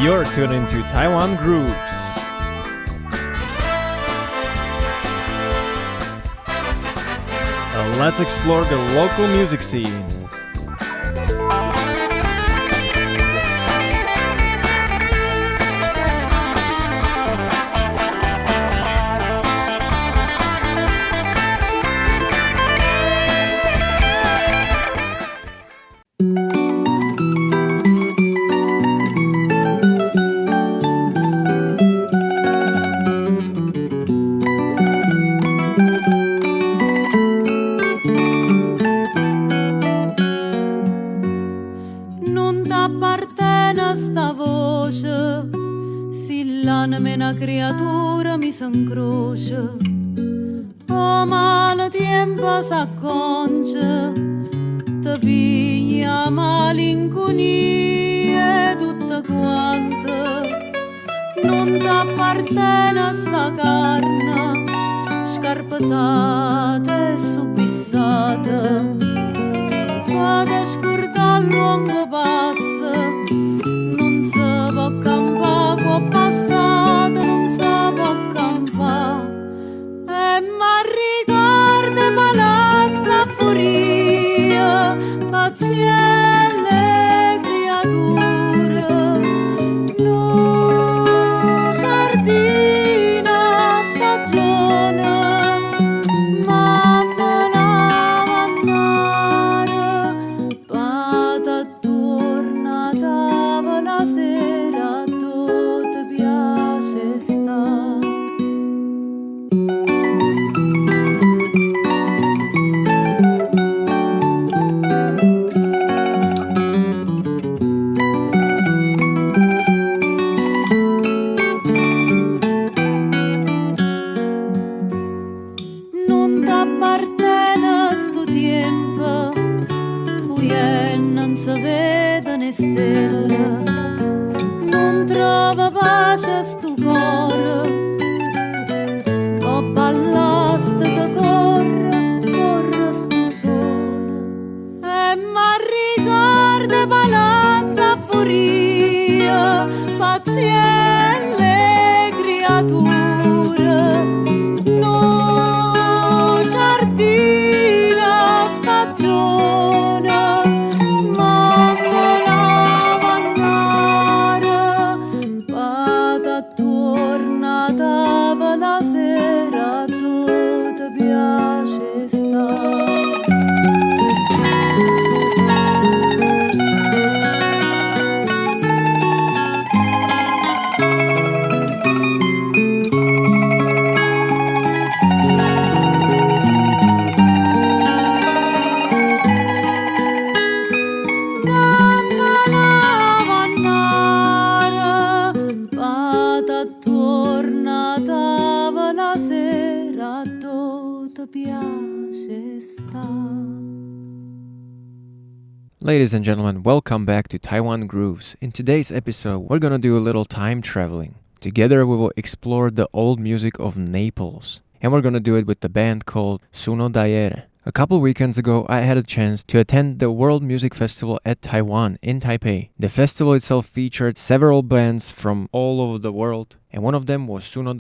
You're tuned into Taiwan Grooves. Let's explore the local music scene. Creatura mi s'incrocia, oh male tempo s'acconcia, ti piglia malinconia e tutta quanta, non t'appartiene sta carne, scarpesata e subissata, vado scordare lungo passa, non si può campare con passato, non si può campare, e m'arricorda palazza furia, paziente creatura, no giardina stagione, mamma la mannara, pata torna tavola sera, ti piace sta. Non t'appartiene sto tempo, fuie non si vede né stelle, non trova pace sto cuore, co ballast che corre sto sole, e m'arricorda palazza furia, paziente creatura, no giardina stagione, mamma la mannara, pata torna tavola sera, tu ti piace sta. Mamma la mannara, pata torna tavola sera, tu ti piace sta. Ladies and gentlemen, welcome back to Taiwan Grooves. In today's episode, we're gonna do a little time traveling. Together we will explore the old music of Naples. And we're gonna do it with the band called Suonno. A couple weekends ago, I had a chance to attend the World Music Festival at Taiwan in Taipei. The festival itself featured several bands from all over the world, and one of them was Suonno.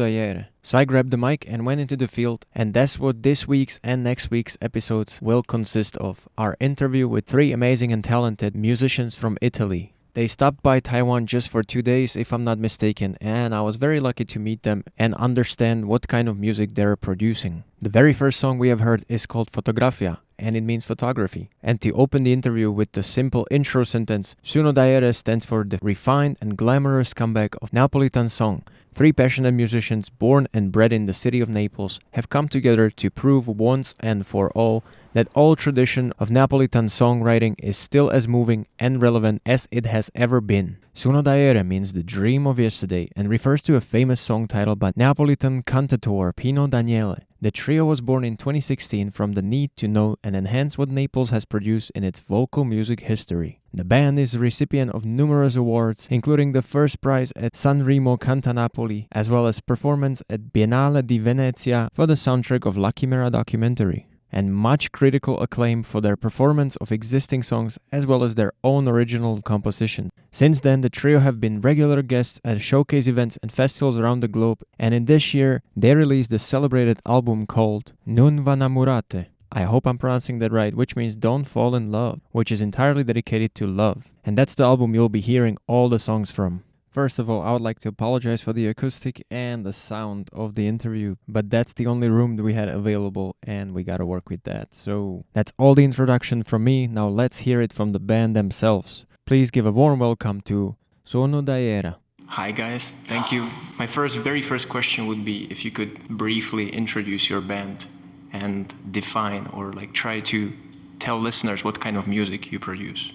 So I grabbed the mic and went into the field, and that's what this week's and next week's episodes will consist of. Our interview with three amazing and talented musicians from Italy. They stopped by Taiwan just for 2 days, if I'm not mistaken, and I was very lucky to meet them and understand what kind of music they're producing. The very first song we have heard is called Fotografia, and it means photography. And to open the interview with the simple intro sentence, Suonno stands for the refined and glamorous comeback of Neapolitan song. Three passionate musicians born and bred in the city of Naples have come together to prove once and for all that old tradition of Neapolitan songwriting is still as moving and relevant as it has ever been. Suonno means the dream of yesterday and refers to a famous song titled by Neapolitan cantator Pino Daniele. The trio was born in 2016 from the need to know and enhance what Naples has produced in its vocal music history. The band is the recipient of numerous awards, including the first prize at Sanremo Canta Napoli, as well as performance at Biennale di Venezia for the soundtrack of La Chimera documentary. and much critical acclaim for their performance of existing songs as well as their own original composition. Since then, the trio have been regular guests at showcase events and festivals around the globe, and in this year, they released the celebrated album called Non v'annamorate. I hope I'm pronouncing that right, which means Don't Fall in Love, which is entirely dedicated to love. And that's the album you'll be hearing all the songs from. First of all, I would like to apologize for the acoustic and the sound of the interview, but that's the only room that we had available and we gotta work with that. So that's all the introduction from me. Now let's hear it from the band themselves. Please give a warm welcome to Suonno da Era. Hi guys, thank you. My very first question would be if you could briefly introduce your band and define or try to tell listeners what kind of music you produce.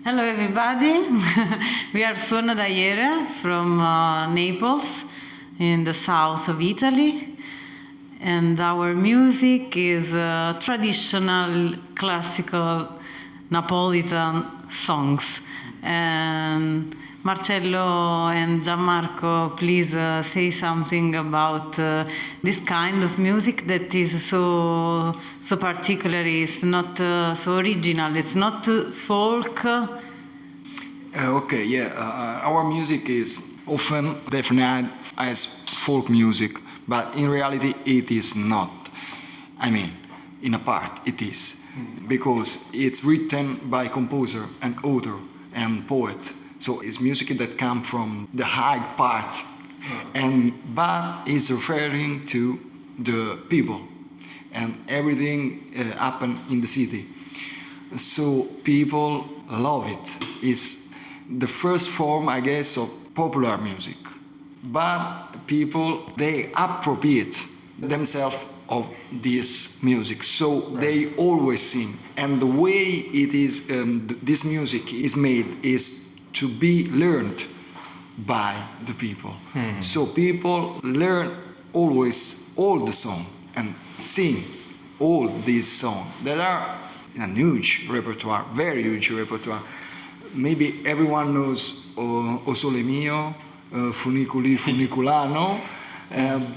Hello everybody, we are Suonno da Era from Naples in the south of Italy, and our music is traditional classical Neapolitan songs. And Marcello and Gianmarco, please say something about this kind of music that is so particular. It's not so original. It's not folk. Our music is often defined as folk music, but in reality it is not. I mean, in a part it is, because it's written by composer and author and poet. So it's music that comes from the high part, but is referring to the people, and everything happen in the city. So people love it. It's the first form, I guess, of popular music. But people, they appropriate themselves of this music, so they always sing. And the way it is, this music is made is to be learned by the people. So people learn always all the song and sing all these songs that are a huge repertoire, very huge repertoire. Maybe everyone knows O Sole Mio, Funiculi Funiculano,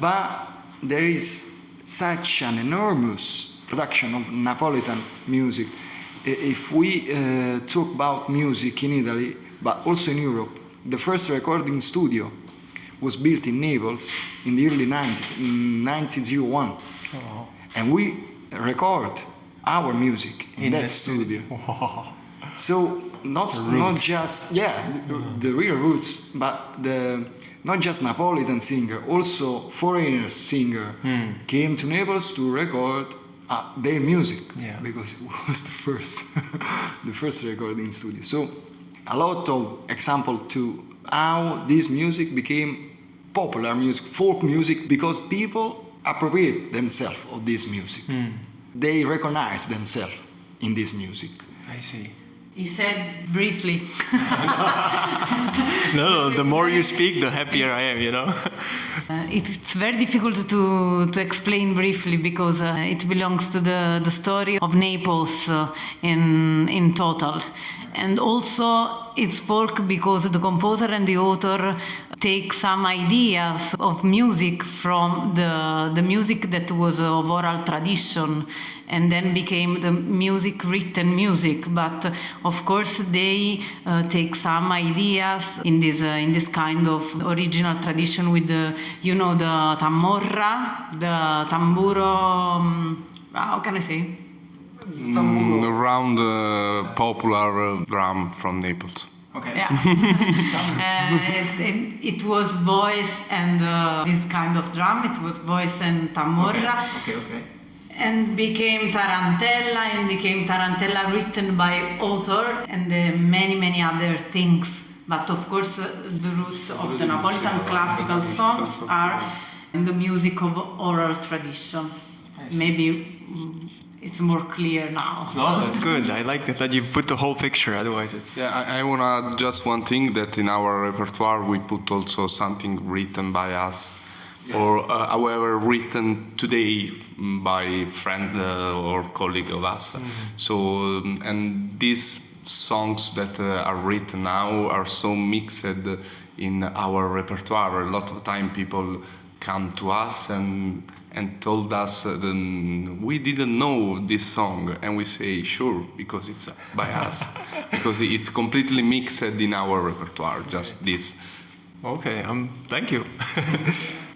but there is such an enormous production of Neapolitan music. If we talk about music in Italy, but also in Europe, the first recording studio was built in Naples in the early 90s, in 1901. Oh. And we record our music in that studio. Oh. So not just, the real roots, but not just Neapolitan singer, also foreigner singer came to Naples to record their music, because it was the first recording studio. So a lot of example to how this music became popular music, folk music, because people appropriate themselves of this music. They recognize themselves in this music. I see. You said briefly. No, the more you speak, the happier I am, you know. It's very difficult to explain briefly, because it belongs to the story of Naples in total. And also it's folk because the composer and the author take some ideas of music from the music that was of oral tradition, and then became the music, written music. But of course they take some ideas in this kind of original tradition with the tamorra, the tamburo, how can I say? Around popular drum from Naples. Okay. Yeah. It was voice and this kind of drum. It was voice and tamorra. Okay. And became tarantella written by author, and many other things. But of course, the roots of the Neapolitan classical songs are in the music of oral tradition. Maybe it's more clear now. No, that's good. I like that you put the whole picture. Otherwise, it's... Yeah, I want to add just one thing, that in our repertoire we put also something written by us, or however written today by friend or colleague of us. So, and these songs that are written now are so mixed in our repertoire. A lot of time people come to us and and told us we didn't know this song, and we say sure because it's by us, because it's completely mixed in our repertoire. Just this. Okay, thank you.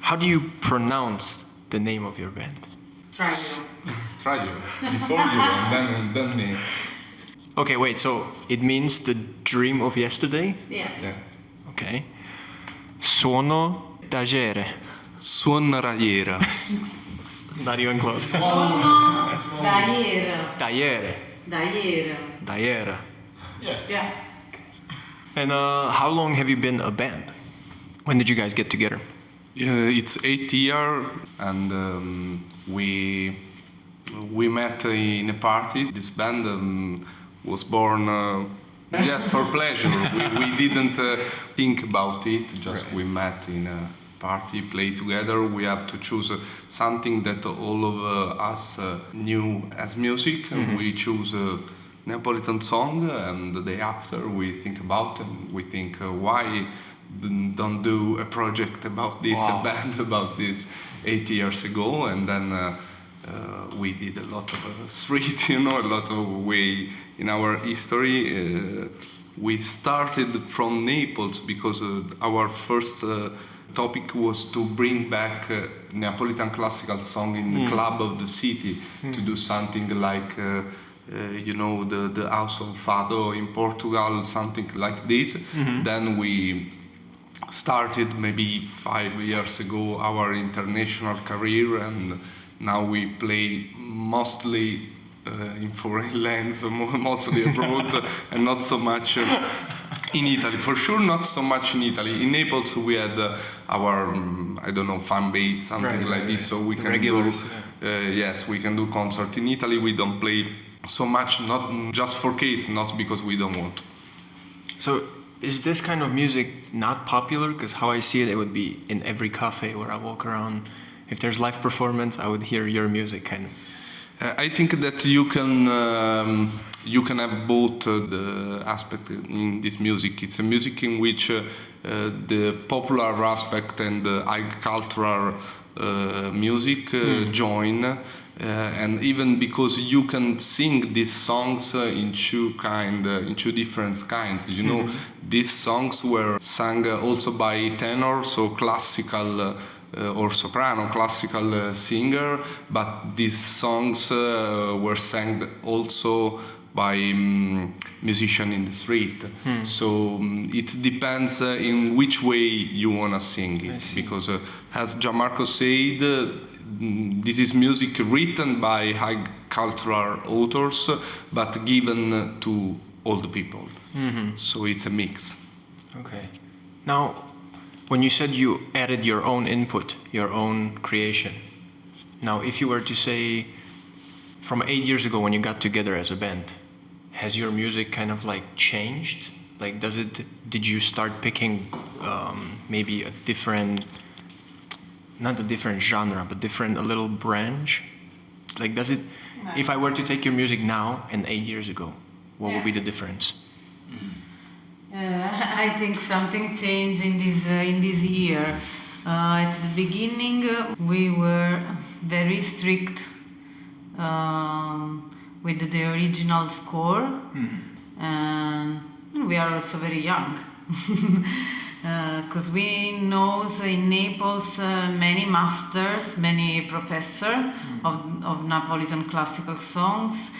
How do you pronounce the name of your band? Try you before you and then me. Okay, wait. So it means the dream of yesterday. Yeah. Okay. Suonno tagere. Suonraiera. Not even close. Daiera. Tagliere. Daiera. Tagliere. Yes. Yeah. And how long have you been a band? When did you guys get together? It's 8 years, and we met in a party. This band was born just for pleasure. We didn't think about it. Just we met in a party, played together. We have to choose something that all of us knew as music. Mm-hmm. We choose a Neapolitan song, and the day after we think about it. We think why don't do a project about this, a band about this 8 years ago, and then we did a lot of street, a lot of way in our history. We started from Naples because our first topic was to bring back Neapolitan classical song in the club of the city, to do something like the House of Fado in Portugal, something like this. Mm-hmm. Then we started maybe 5 years ago our international career, and now we play mostly in foreign lands, mostly abroad, and not so much in Italy. For sure, not so much in Italy. In Naples, we had our, fan base, something like this, so we can regulars, do. Yes, we can do concert. In Italy, we don't play so much, not just for case, not because we don't want. So is this kind of music not popular? Because how I see it, it would be in every cafe where I walk around. If there's live performance, I would hear your music kind of. I think that you can have both the aspect in this music. It's a music in which the popular aspect and the high cultural music join. And even because you can sing these songs in two different kinds. These songs were sung also by tenor, so classical or soprano, classical singer, but these songs were sung also by musician in the street. So it depends in which way you want to sing it, because as Gianmarco said, this is music written by high cultural authors, but given to all the people. Mm-hmm. So it's a mix. Okay. Now, when you said you added your own input, your own creation, now if you were to say, from 8 years ago when you got together as a band, has your music kind of like changed? Like, did you start picking maybe a different, not a different genre, but a little branch? Like, if I were to take your music now and 8 years ago, what would be the difference? I think something changed in this year. At the beginning, we were very strict with the original score, and we are also very young. Because we know in Naples many masters, many professors of Neapolitan classical songs,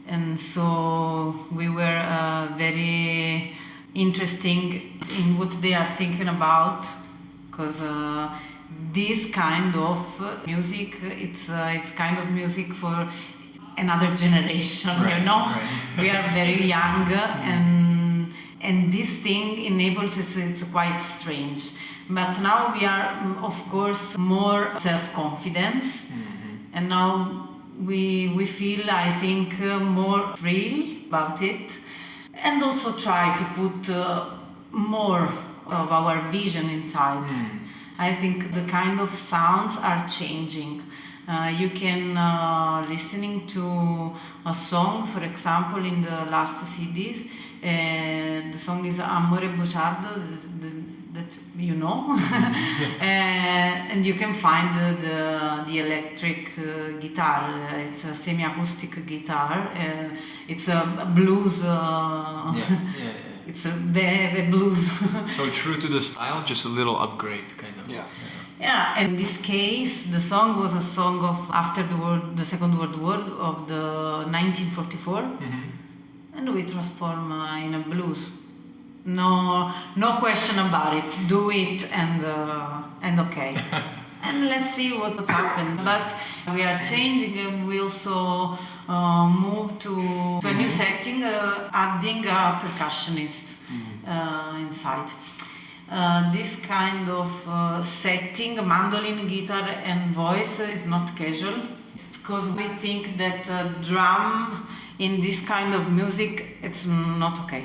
and so we were very interesting in what they are thinking about, because this kind of music, it's kind of music for another generation, Right. We are very young, and this thing in Naples it's quite strange. But now we are, of course, more self-confidence, and now we feel, I think, more free about it, and also try to put more of our vision inside. I think the kind of sounds are changing. You can listening to a song, for example, in the last CDs. The song is Amore Buciardo, that you know, and you can find the electric guitar. It's a semi-acoustic guitar. It's a blues. It's the blues. So true to the style, just a little upgrade, kind of. Yeah. Yeah, in this case, the song was a song of after the Second World War of the 1944, and we transform in a blues. No question about it. Do it and okay. And let's see what happens. But we are changing, and we also move to a new setting, adding a percussionist inside. This kind of setting, mandolin, guitar, and voice is not casual, because we think that drum in this kind of music, it's not okay.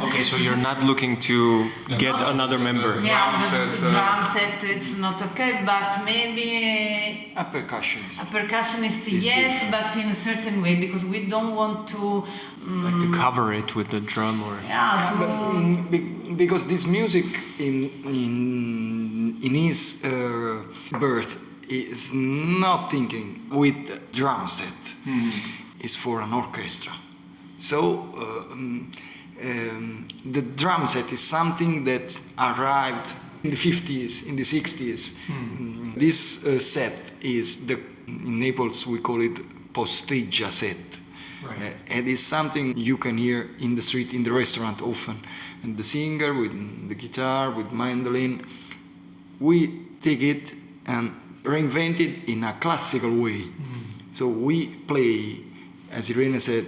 Okay, so you're not looking to get another member. Yeah, the drum set, it's not okay, but maybe A percussionist. a percussionist, Is yes, different. but in a certain way, because we don't want to, Like to cover it with the drum or... Yeah, but, because this music in his birth is not thinking with drum set. It's for an orchestra. So the drum set is something that arrived in the 50s, in the 60s. This set is in Naples we call it posteggia set. Right. And it's something you can hear in the street, in the restaurant often. And the singer with the guitar, with mandolin, we take it and reinvent it in a classical way. So we play, as Irene said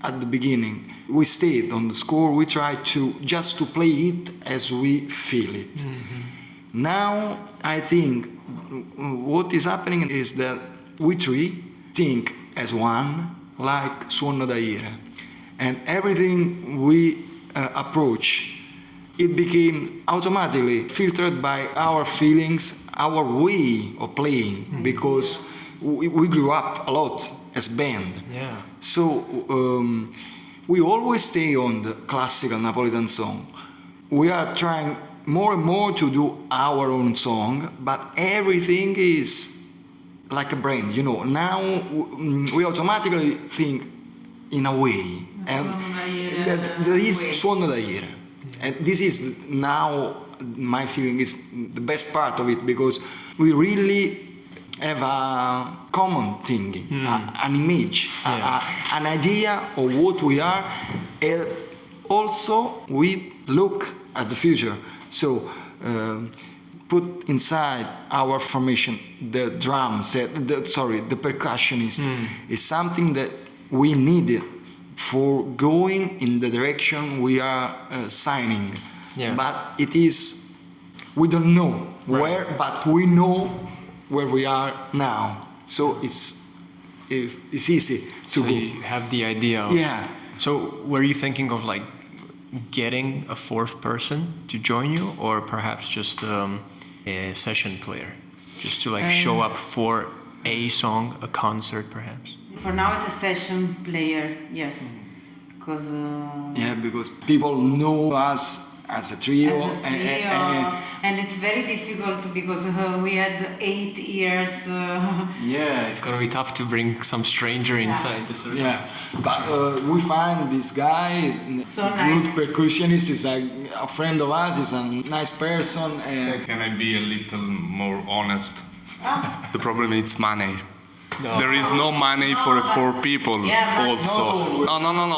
at the beginning, we stayed on the score, we try to just to play it as we feel it. Now I think what is happening is that we three think as one, like Suonno da Ira. And everything we approach, it became automatically filtered by our feelings, our way of playing, because we grew up a lot as band. Yeah. So we always stay on the classical Neapolitan song. We are trying more and more to do our own song, but everything is like a brand, you know. Now we automatically think in a way, and that is Suonno da Ira. And this is now my feeling is the best part of it, because we really have a common thinking, an image, an idea of what we are, and also we look at the future. So put inside our formation the drum set, the percussionist is something that we needed for going in the direction we are signing. Yeah. But it is, we don't know where, but we know where we are now. So it's easy to So go. you have the idea of... Yeah. So were you thinking of like getting a fourth person to join you, or perhaps just a session player, just to like show up for a song, a concert perhaps? for now it's a session player, yes, because Yeah, because people know us as a trio, and it's very difficult because we had 8 years. Yeah, it's gonna be tough to bring some stranger inside the circle. yeah. But we find this guy, So good nice. percussionist, is a friend of us, is a nice person, and Can I be a little more honest? The problem is money. No. There is no money for 4 people. Yeah, but also, no.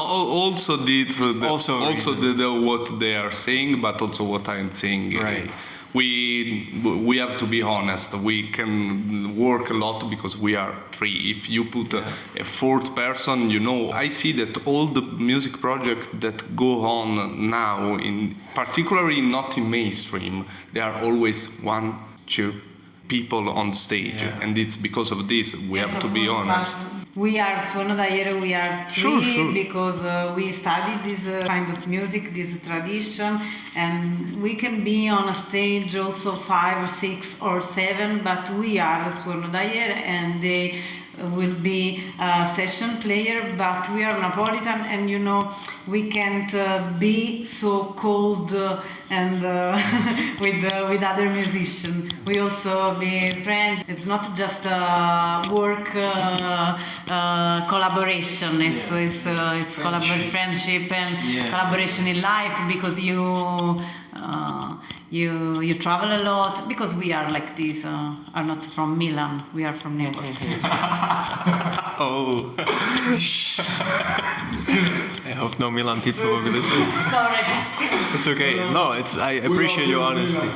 Also, Also what they are saying, but also what I'm saying. Right. We have to be honest. We can work a lot because we are 3. If you put a 4th person, you know, I see that all the music projects that go on now, in particularly not in mainstream, there are always 1, 2 people on stage, and it's because of this we have to be honest. We are Suonno d'Aiere, we are three Sure. because we studied this kind of music, this tradition, and we can be on a stage also 5 or 6 or 7, but we are Suonno d'Aiere and they will be a session player, but we are Neapolitan and you know we can't be so cold and with other musicians. We also be friends. It's not just a work collaboration. It's friendship and collaboration in life because you travel a lot because we are like this. Are not from Milan. We are from Naples. Oh. I hope no Milan people will be listening. Sorry. It's okay. No, I appreciate your honesty.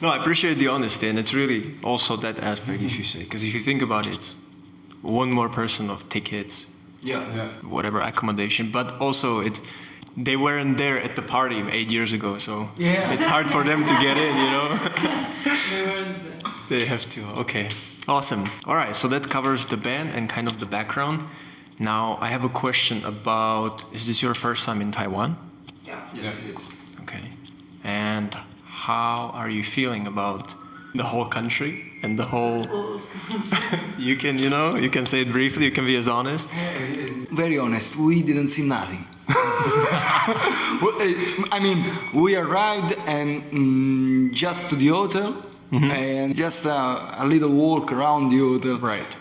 No, I appreciate the honesty, and it's really also that aspect, if you say, because if you think about it, it's one more person of tickets, whatever accommodation, but also they weren't there at the party 8 years ago, so it's hard for them to get in, you know. They weren't there. They have to. Okay, awesome. All right, so that covers the band and kind of the background. Now I have a question about: is this your first time in Taiwan? Yeah, it is. Okay, and how are you feeling about the whole country and the whole? You can say it briefly. You can be as honest. Very honest, we didn't see nothing. I mean, we arrived and just to the hotel and just a little walk around the hotel. Right.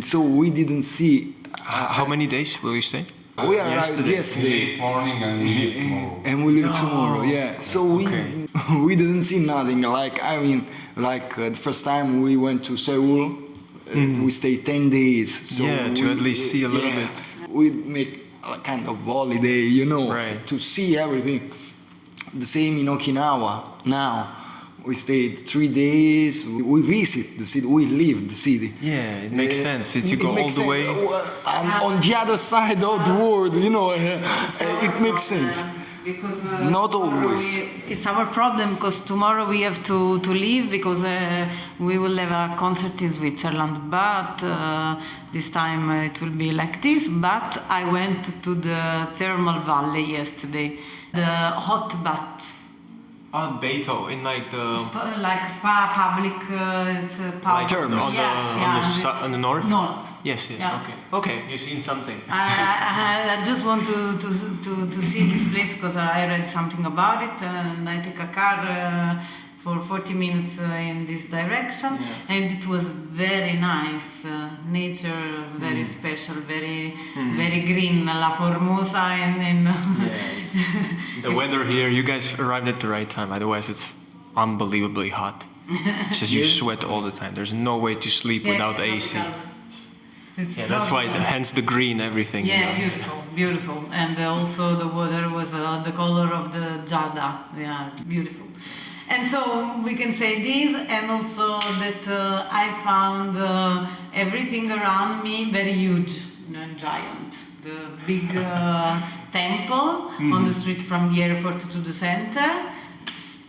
So we didn't see. How many days will you stay? We arrived yesterday. Late morning and we leave tomorrow. And we leave tomorrow, yeah. So we didn't see nothing. The first time we went to Seoul, we stayed 10 days. So to at least see a little bit. We make a kind of holiday, Right. to see everything. The same in Okinawa. Now we stayed 3 days. We visit the city. We live the city. Yeah, it makes sense. Since you go all the way. On the other side of the world, it makes sense. Because Not always. It's our problem because tomorrow we have to leave because we will have a concert in Switzerland. But this time it will be like this. But I went to the thermal valley yesterday, the hot bath. Oh, Beto, in like the... Like spa, public, it's a public. Terms. On the north? North. Yes, Yeah. Okay, you've seen something. I just want to see this place because I read something about it and I took a car for 40 minutes in this direction and it was very nice. Nature, very special, very green, La Formosa and The weather here, you guys arrived at the right time, otherwise it's unbelievably hot. It's just you sweat all the time. There's no way to sleep without AC. That's why, hence the green, everything. Yeah, beautiful. And also the water was the color of the jada. Yeah, beautiful. And so we can say this, and also that I found everything around me very huge, giant. The big temple on the street from the airport to the center,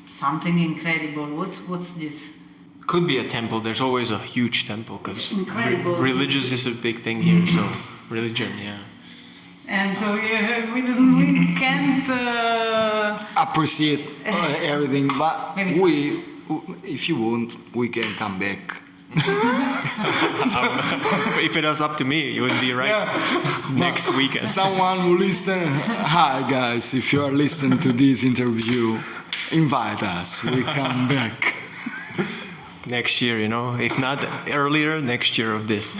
something incredible. What's this? Could be a temple. There's always a huge temple because Incredible. religious is a big thing here. So religion, And so we can't appreciate everything, but Maybe if you want, we can come back. If it was up to me, it would be right next weekend. Someone will listen. Hi guys, if you are listening to this interview, invite us. We come back. Next year, if not earlier, next year of this.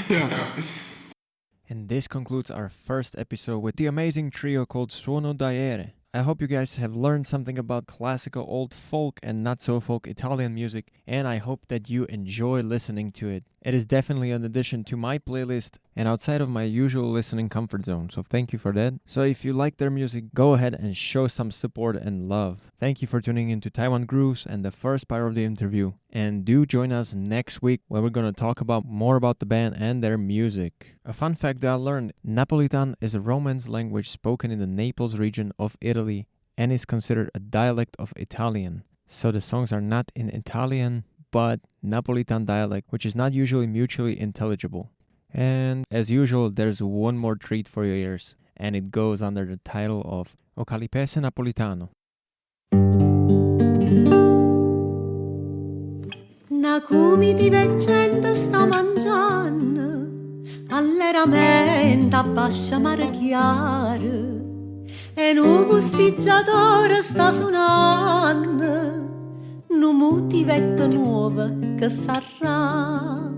And this concludes our first episode with the amazing trio called Suonno d'Aiere. I hope you guys have learned something about classical old folk and not so folk Italian music, and I hope that you enjoy listening to it. It is definitely an addition to my playlist and outside of my usual listening comfort zone, so thank you for that. So if you like their music, go ahead and show some support and love. Thank you for tuning into Taiwan Grooves and the first part of the interview. And do join us next week where we're going to talk more about the band and their music. A fun fact that I learned, Neapolitan is a Romance language spoken in the Naples region of Italy and is considered a dialect of Italian. So the songs are not in Italian, but Neapolitan dialect, which is not usually mutually intelligible. And as usual, there's one more treat for your ears, and it goes under the title of O Calipese Napolitano. Na come ti veggente sta mangiando, alleramento abbascia mare chiaro, e un posteggiatore sta suonando, nu motivetto nuova che sarà.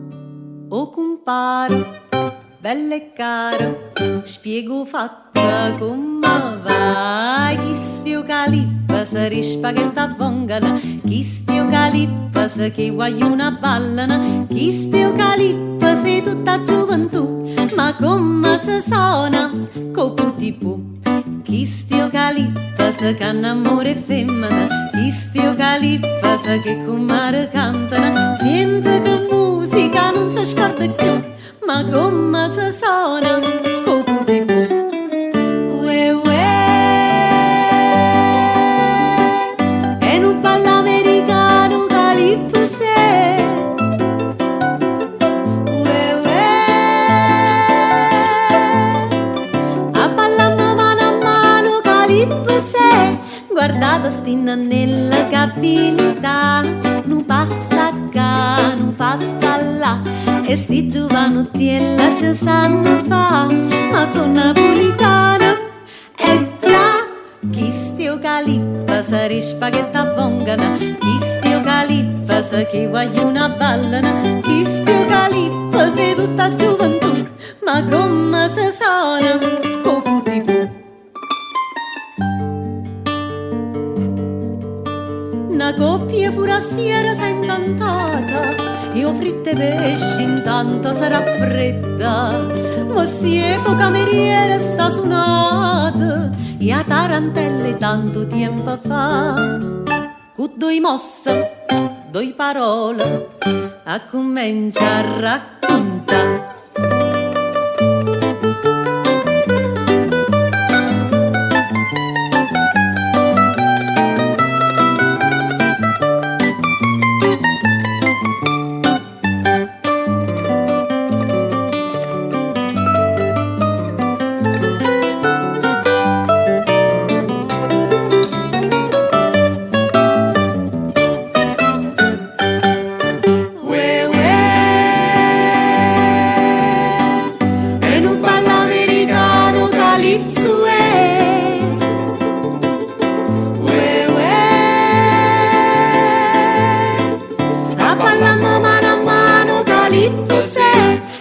O compare, bella e cara, spiego fatta come va. Chi sti eucalippa se rispaghetta vongala, chi sti eucalippa se che voglio una ballana, chi sti eucalippa se tutta gioventù, ma come se suona, coco tipo. Chi sti eucalippa se canna amore femmina, chi sti eucalippa se che con mare cantano, sente che musica non si scorda più, ma come si suona, coco di più. Ue ue, e non parla americano calipse. Ue ue, a parlando mano a mano calipse. Guardate sti nella capillità, non passa qua, non passa là, e sti giovanotti e lascia sanno fa, ma sono napolitana, e già, chi sti eucalippa se rispaghetta vongana, chi sti eucalippa se che voglio una ballana, chi sti eucalippa se tutta gioventù, ma come se suona, coco tipo. Una coppia forastiera s'è incantata, io fritte pesci intanto sarà fredda, ma siefo cameriere sta suonata, e a tarantelle tanto tempo fa. Con due mosse, due parole, a cominciare a raccontare.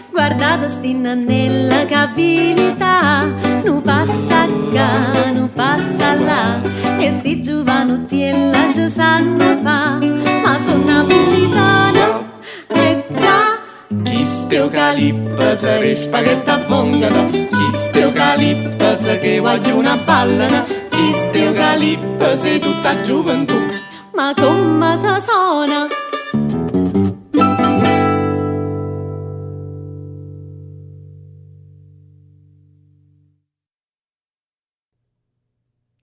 Guardate stinna nella capillità, non passa qua, non passa là, e sti giovanotti e lascia sanno fa, ma sono napolitana, e già. Chi sti eucalippa se rispaghetta vongana, chi sti eucalippa se che voglio una ballana, chi sti eucalippa se tutta gioventù, ma come si suona?